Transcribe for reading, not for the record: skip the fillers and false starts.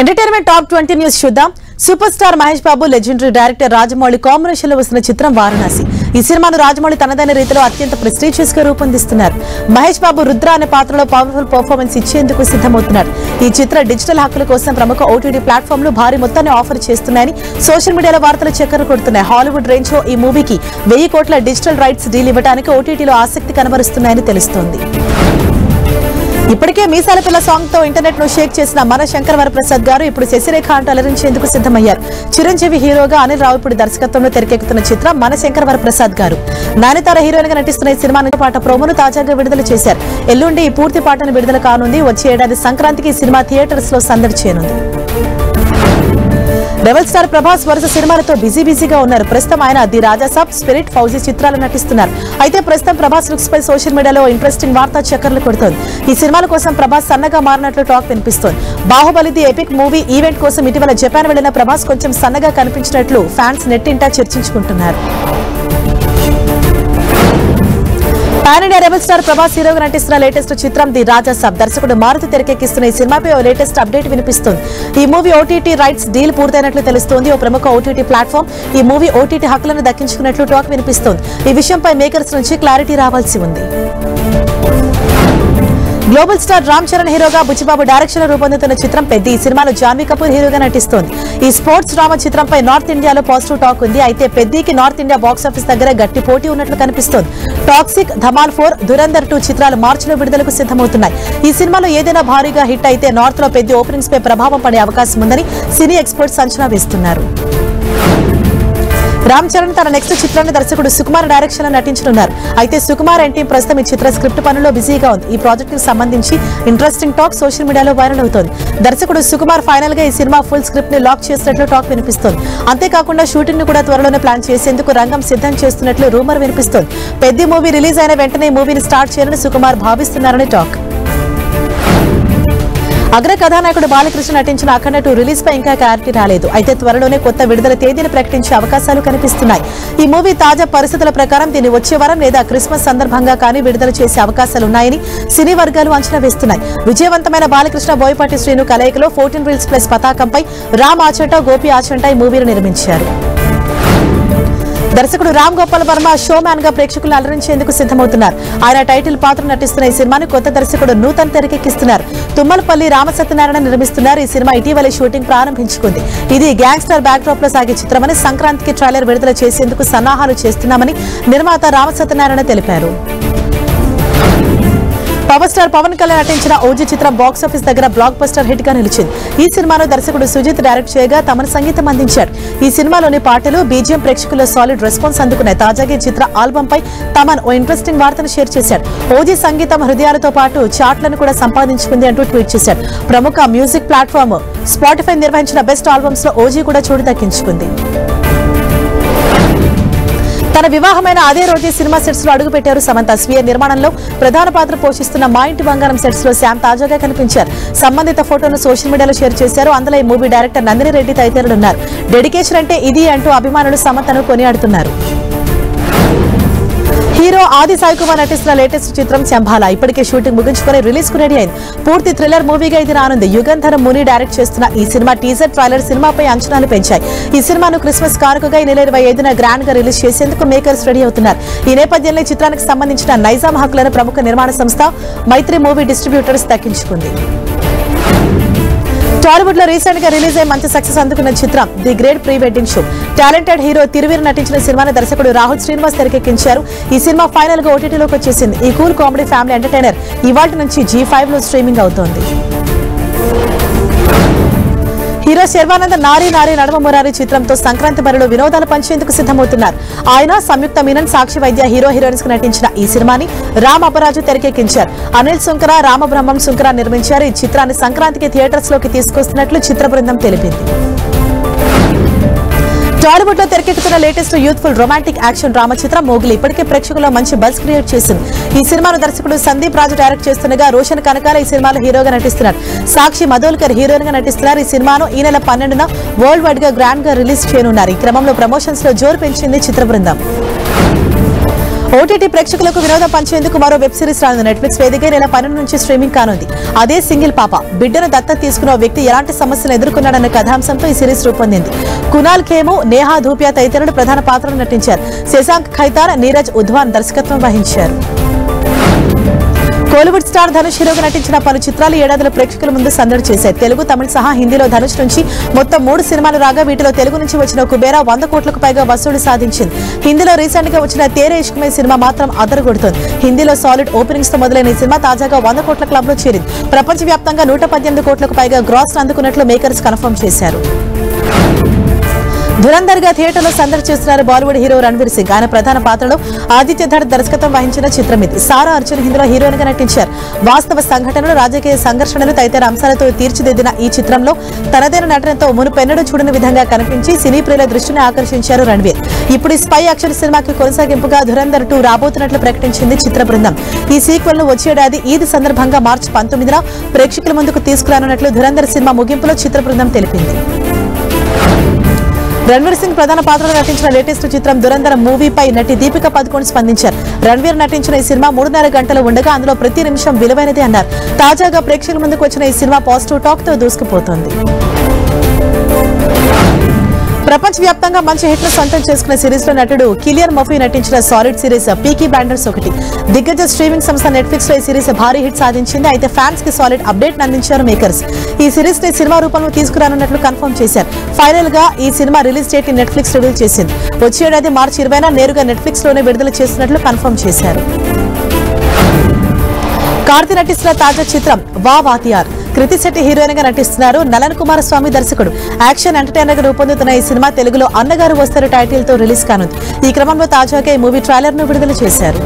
Entertainment top 20 news చూద్దాం. Super star Mahesh Babu, legendary director Rajamouli combination లో వస్తున్న చిత్రం వారణాసి. ఈ సినిమాను రాజమౌళి తనదైన రీతిలో అత్యంత ప్రెస్టీజియస్ గా రూపొందిస్తున్నారు. మహేష్ బాబు రుద్ర అనే పాత్రలో పవర్ఫుల్ పర్ఫార్మెన్స్ ఇచ్చేందుకు సిద్ధమవుతున్నారు. ఈ చిత్ర డిజిటల్ హక్కుల కోసం ప్రముఖ ఓటీటీ ప్లాట్ఫామ్లు భారీ మొత్తాన్ని ఆఫర్ చేస్తున్నాయని సోషల్ మీడియాలో వార్తలు చక్కర్లు కొడుతున్నాయి. హాలీవుడ్ రేంజ్ లో ఈ మూవీకి 1000 కోట్ల డిజిటల్ రైట్స్ డీల్ ఇవ్వడానికి ఓటీటీలో ఆసక్తి కనబరుస్తున్నాయని తెలుస్తోంది. ఇప్పటికే మీసాల పిల్ల సాంగ్ తో ఇంటర్నెట్ ను షేక్ చేసిన మన శంకర్ వరప్రసాద్ గారు ఇప్పుడు శశిరేఖ అంటూ అలరించేందుకు సిద్ధమయ్యారు. చిరంజీవి హీరోగా అనిల్ రావిపూడి దర్శకత్వంలో తెరకెక్కుతున్న చిత్రం మన శంకర్ వరప్రసాద్ గారు. నానితార హీరోయిన్ గా నటిస్తున్న ఈ సినిమాను పాట ప్రోమోను తాజాగా విడుదల చేశారు. ఎల్లుండి ఈ పూర్తి పాటను విడుదల కానుంది. వచ్చే ఏడాది సంక్రాంతికి ఈ సినిమా థియేటర్స్ లో సందడి చేయనుంది. రెబల్ స్టార్ ప్రభాస్ వరుస సినిమాలతో బిజీగా ఉన్నారు. ప్రస్తుతం ఆయన ది రాజాసాబ్, స్పిరిట్, ఫౌజీ చిత్రాలు నటిస్తున్నారు. అయితే ప్రస్తుతం ప్రభాస్ లుక్స్ పై సోషల్ మీడియాలో ఇంట్రెస్టింగ్ వార్త చక్కర్లు కొడుతోంది. ఈ సినిమాల కోసం ప్రభాస్ సన్నగా మారినట్లు టాక్ వినిపిస్తోంది. Baahubali the epic movie event కోసం ఇటీవల జపాన్ వెళ్లిన ప్రభాస్ కొంచెం సన్నగా కనిపించినట్లు ఫ్యాన్స్ నెట్టింటా చర్చించుకుంటున్నారు. Pan India rebel star Prabhas హీరోగా నటిస్తున్న లేటెస్ట్ చిత్రం ది రాజాసాబ్. దర్శకుడు మారుతి తెరకెక్కిస్తున్న ఈ సినిమాపై ఓ లేటెస్ట్ అప్డేట్ వినిపిస్తుంది. ఈ మూవీ ఓటీటీ రైట్స్ డీల్ పూర్తయినట్లు తెలుస్తోంది. ఓ ప్రముఖ ఓటీటీ ప్లాట్ఫామ్ ఈ మూవీ ఓటీటీ హక్కులను దక్కించుకున్నట్లు టాక్ వినిపిస్తోంది. ఈ విషయంపై మేకర్స్ నుంచి క్లారిటీ రావాల్సి ఉంది. గ్లోబల్ స్టార్ రామ్ చరణ్ హీరోగా బుచ్చిబాబు డైరెక్షన్ లో రూపొందుతున్న చిత్రం పెద్ది. ఈ సినిమాలో జాన్వీ కపూర్ హీరోగా నటిస్తోంది. ఈ స్పోర్ట్స్ డ్రామా చిత్రంపై నార్త్ ఇండియాలో పాజిటివ్ టాక్ ఉంది. అయితే పెద్దికి నార్త్ ఇండియా బాక్సాఫీస్ దగ్గర గట్టి పోటీ ఉన్నట్లు కనిపిస్తోంది. టాక్సిక్, ధమాల్ 4, దురంధర్ 2 చిత్రాలు మార్చిలో విడుదలకు సిద్ధమవుతున్నాయి. ఈ సినిమాలో ఏదైనా భారీగా హిట్ అయితే నార్త్ లో పెద్ద ఓపెనింగ్స్ పై ప్రభావం పడే అవకాశం ఉందని సినీ ఎక్స్పర్ట్స్ అంచనా వేస్తున్నారు. రామ్ చరణ్ తన నెక్స్ట్ చిత్రాన్ని దర్శకుడు సుకుమార్ డైరెక్షన్ లో నటించనున్నారు. అయితే సుకుమార్ అండ్ టీం ప్రస్తుతం ఈ చిత్ర స్క్రిప్ట్ పనుల్లో బిజీగా ఉంది. ఈ ప్రాజెక్ట్ కి సంబంధించి ఇంట్రెస్టింగ్ టాక్ సోషల్ మీడియాలో వైరల్ అవుతోంది. దర్శకుడు సుకుమార్ ఫైనల్ గా ఈ సినిమా ఫుల్ స్క్రిప్ట్ ని లాక్ చేసినట్లు టాక్ వినిపిస్తోంది. అంతేకాకుండా షూటింగ్ ను కూడా త్వరలోనే ప్లాన్ చేసేందుకు రంగం సిద్ధం చేస్తున్నట్లు రూమర్ వినిపిస్తోంది. పెద్ద మూవీ రిలీజ్ అయిన వెంటనే మూవీని స్టార్ట్ చేయాలని సుకుమార్ భావిస్తున్నారని టాక్. అగ్ర కథానాయకుడు బాలకృష్ణ నటించిన అఖండ 2 రిలీజ్ పై ఇంకా క్లారిటీ రాలేదు. అయితే త్వరలోనే కొత్త విడుదల తేదీని ప్రకటించే అవకాశాలు కనిపిస్తున్నాయి. ఈ మూవీ తాజా పరిస్థితుల ప్రకారం దీన్ని వచ్చే వారం లేదా క్రిస్మస్ సందర్భంగా కానీ విడుదల చేసే అవకాశాలున్నాయని సినీ వర్గాలు అంచనా వేస్తున్నాయి. విజయవంతమైన బాలకృష్ణ, బోయపాటి శ్రీను కలయికలో 14 రీల్స్ ప్లస్ పతాకంపై రామ్ ఆచంట, గోపి ఆచంట ఈ మూవీని నిర్మించారు. దర్శకుడు రామ్ గోపాల్ వర్మ షో మ్యాన్ గా ప్రేక్షకులను అలరించేందుకు సిద్ధమవుతున్నారు. ఆయన టైటిల్ పాత్ర నటిస్తున్న ఈ సినిమాను కొత్త దర్శకుడు నూతన్ తెరకెక్కిస్తున్నారు. తుమ్మలపల్లి రామసత్యనారాయణ నిర్మిస్తున్నారు. ఈ సినిమా ఇటీవలే షూటింగ్ ప్రారంభించుకుంది. ఇది గ్యాంగ్స్టర్ బ్యాక్ డ్రాప్ లో సాగే చిత్రమని, సంక్రాంతికి ట్రైలర్ విడుదల చేసేందుకు సన్నాహాలు చేస్తున్నామని నిర్మాత రామసత్యనారాయణ తెలిపారు. పవర్ స్టార్ పవన్ కళ్యాణ్ నటించిన ఓజీ చిత్రం బాక్సాఫీస్ దగ్గర బ్లాక్ బస్టర్ హిట్ గా నిలిచింది. ఈ సినిమాను దర్శకుడు సుజిత్ డైరెక్ట్ చేయగా తమన్ సంగీతం అందించారు. ఈ సినిమాలోని పాటలు, బీజిఎం ప్రేక్షకుల్లో సాలిడ్ రెస్పాన్స్ అందుకున్నాయి. తాజాగా ఈ చిత్ర ఆల్బమ్ పై తమన్ ఓ ఇంట్రెస్టింగ్ వార్తను షేర్ చేశారు. ఓజీ సంగీతం హృదయాలతో పాటు చార్ట్లను కూడా సంపాదించుకుంది అంటూ ట్వీట్ చేశారు. ప్రముఖ మ్యూజిక్ ప్లాట్ఫామ్ స్పాటిఫై నిర్వహించిన బెస్ట్ ఆల్బమ్స్ లో ఓజీ కూడా చోటు దక్కించుకుంది. తన వివాహమైన అదే రోజు సినిమా సెట్స్ లో అడుగుపెట్టారు సమంత. స్వీయ నిర్మాణంలో ప్రధాన పాత్ర పోషిస్తున్న మా ఇంటి బంగారం సెట్స్ లో శామ్ తాజాగా కనిపించారు. సంబంధిత ఫోటోను సోషల్ మీడియాలో షేర్ చేశారు. అందులో ఈ మూవీ డైరెక్టర్ నందిని రెడ్డి తదితరులు ఉన్నారు. డెడికేషన్ అంటే ఇది అంటూ అభిమానులు సమంతను కొనియాడుతున్నారు. హీరో ఆది సాయి కుమార్ నటిస్తున్న లేటెస్ట్ చిత్రం శంభాల ఇప్పటికే షూటింగ్ ముగించుకుని రిలీజ్ కు రెడీ అయింది. పూర్తి థ్రిల్లర్ మూవీగా ఇది రానుంది. యుగంధర్ ముని డైరెక్ట్ చేస్తున్న ఈ సినిమా టీజర్ ట్రైలర్ సినిమాపై అంచనాలు పెంచాయి. ఈ సినిమాను క్రిస్మస్ కానుకగా ఈ నెల 25న గ్రాండ్ గా రిలీజ్ చేసేందుకు మేకర్స్ రెడీ అవుతున్నారు. ఈ నేపథ్యంలో చిత్రానికి సంబంధించిన నైజాం హక్కులను ప్రముఖ నిర్మాణ సంస్థ మైత్రి మూవీ డిస్ట్రిబ్యూటర్స్ దక్కించుకుంది. టాలీవుడ్ లో రీసెంట్ గా రిలీజ్ అయ్యి మంచి సక్సెస్ అందుకున్న చిత్రం the great pre wedding show. Talented hero Thiruveer నటించిన సినిమాని దర్శకుడు రాహుల్ శ్రీనివాస్ తెరకెక్కించారు. ఈ సినిమా ఫైనల్ గా ఓటీటీలోకి వచ్చేసింది. ఈ కూల్ కామెడీ ఫ్యామిలీ ఎంటర్టైనర్ ఇవాల్టి నుంచి G5 లో స్ట్రీమింగ్ అవుతోంది. హీరో శర్వానంద్ నారీ నడమ మురారి చిత్రంతో సంక్రాంతి బరిలో వినోదాలు పంచేందుకు సిద్ధమవుతున్నారు. ఆయన, సంయుక్త మీనన్, సాక్షి వైద్య హీరోయిన్స్ కు నటించిన ఈ సినిమాని రామ్ అపరాజు తెరకెక్కించారు. అనిల్ సుంకర, రామబ్రహ్మం సుంకర నిర్మించారు. ఈ చిత్రాన్ని సంక్రాంతికి థియేటర్స్ లోకి తీసుకొస్తున్నట్లు చిత్ర బృందం తెలిపింది. టాలీవుడ్ లో తెరకెక్కుతున్న latest youthful romantic action drama చిత్రం మోగ్లీ ఇప్పటికే ప్రేక్షకుల్లో మంచి బజ్ క్రియేట్ చేసింది. ఈ సినిమాను దర్శకుడు సందీప్ రాజు డైరెక్ట్ చేస్తుండగా రోషన్ కనకాల ఈ సినిమాలో హీరోగా నటిస్తున్నారు. సాక్షి మధోల్కర్ హీరోయిన్ గా నటిస్తున్నారు. ఈ సినిమాను ఈ నెల 12న వరల్డ్ వైడ్ గా గ్రాండ్ గా రిలీజ్ చేయనున్నారు. ఈ క్రమంలో ప్రమోషన్స్ లో జోరు పెంచింది చిత్ర బృందం. ఓటీటీ ప్రేక్షకులకు వినోదం పంచేందుకు మరో వెబ్ సిరీస్ రానుంది. నెట్ఫ్లిక్స్ వేదిక నెల 12 నుంచి స్ట్రీమింగ్ కానుంది. అదే సింగిల్ పాప. బిడ్డను దత్తత తీసుకున్న వ్యక్తి ఎలాంటి సమస్యలు ఎదుర్కొన్నాడన్న కథాంశంతో ఈ సిరీస్ రూపొందింది. కునాల్ ఖేము, నేహా ధూపియా తదితరులు ప్రధాన పాత్రలు నటించారు. శశాంక్ ఖైతార్, నీరజ్ ఉద్వాన్ దర్శకత్వం వహించారు. కోలీవుడ్ స్టార్ ధనుష్ హీరోగా నటించిన పలు చిత్రాలు ఏడాదిలో ప్రేక్షకుల ముందు సందడి చేశాయి. తెలుగు, తమిళ సహా హిందీలో ధనుష్ నుంచి మొత్తం 3 సినిమాలు రాగా వీటిలో తెలుగు నుంచి వచ్చిన కుబేరా 100 కోట్లకు పైగా వసూలు సాధించింది. హిందీలో రీసెంట్ గా వచ్చిన తేరే ఇష్క్ మే సినిమా మాత్రం అదరగొడుతోంది. హిందీలో సాలిడ్ ఓపెనింగ్స్ తో మొదలైన ఈ సినిమా తాజాగా 100 కోట్ల క్లబ్ లో చేరింది. ప్రపంచవ్యాప్తంగా 118 కోట్లకు పైగా గ్రాస్ అందుకున్నట్లు మేకర్స్ కన్ఫర్మ్ చేశారు. ధురంధర్ గా థియేటర్లో సందడి చేస్తున్నారు బాలీవుడ్ హీరో రణ్వీర్ సింగ్. ఆయన ప్రధాన పాత్రలో ఆదిత్య ధర్ దర్శకత్వం వహించిన చిత్రం ఇది. సారా అర్జున్ హిందీలో హీరోయిన్ గా నటించారు. వాస్తవ సంఘటనలు, రాజకీయ సంఘర్షణలు తదితర అంశాలతో తీర్చిదిద్దిన ఈ చిత్రంలో తనదైన నటనతో మునుపెన్నడూ చూడని విధంగా కనిపించి సినీ ప్రియుల దృష్టిని ఆకర్షించారు రణ్వీర్. ఇప్పుడు ఈ స్పై యాక్షన్ సినిమాకి కొనసాగింపుగా ధురంధర్ 2 రాబోతున్నట్లు ప్రకటించింది చిత్ర బృందం. ఈ సీక్వెల్ ను వచ్చేడాది ఈద్ సందర్భంగా మార్చి 19న ప్రేక్షకుల ముందుకు తీసుకురానున్నట్లు ధురంధర్ సినిమా ముగింపులో చిత్ర బృందం తెలిపింది. రణ్వీర్ సింగ్ ప్రధాన పాత్రలో నటించిన లేటెస్ట్ చిత్రం దురంధర్ మూవీపై నటి దీపికా పదుకొణ్ స్పందించారు. రణ్వీర్ నటించిన ఈ సినిమా 3.5 గంటలు ఉండగా అందులో ప్రతి నిమిషం విలువైనదే అన్నారు. తాజాగా ప్రేక్షకుల ముందుకు వచ్చిన ఈ సినిమా పాజిటివ్ టాక్ తో దూసుకుపోతోంది. ప్రపంచవ్యాప్తంగా మంచి హిట్లు సొంతం చేసుకున్న సిరీస్ లో నటుడు కిలియన్ మర్ఫీ నటించిన సాలిడ్ సిరీస్ పీకీ బ్లైండర్స్ ఒకటి. దిగ్గజ స్ట్రీమింగ్ సంస్థ నెట్ఫ్లిక్స్ లో ఈ సిరీస్ భారీ హిట్ సాధించింది. అయితే ఫ్యాన్స్ కి సాలిడ్ అప్డేట్ అందించారు మేకర్స్. ఈ సిరీస్ ని సినిమా రూపంలో తీసుకురానున్నట్లు కన్ఫర్మ్ చేశారు. ఫైనల్ గా ఈ సినిమా రిలీజ్ డేట్ ని నెట్ఫ్లిక్స్ రివీల్ చేసింది. వచ్చే ఏడాది మార్చి 20న నేరుగా నెట్ఫ్లిక్స్ లోనే విడుదల చేస్తున్నట్లు కన్ఫర్మ్ చేశారు. కార్తీ నటిస్తున్న తాజా చిత్రం వా వాతియార్. కృతి శెట్టి హీరోయిన్ గా నటిస్తున్నారు. నలన్ కుమార్ స్వామి దర్శకుడు. యాక్షన్ ఎంటర్టైనర్ గా రూపొందుతున్న ఈ సినిమా తెలుగులో అన్నగారు వస్తారు టైటిల్ తో రిలీజ్ కానుంది. ఈ క్రమంలో తాజాగా ఈ మూవీ ట్రైలర్ ను విడుదల చేశారు.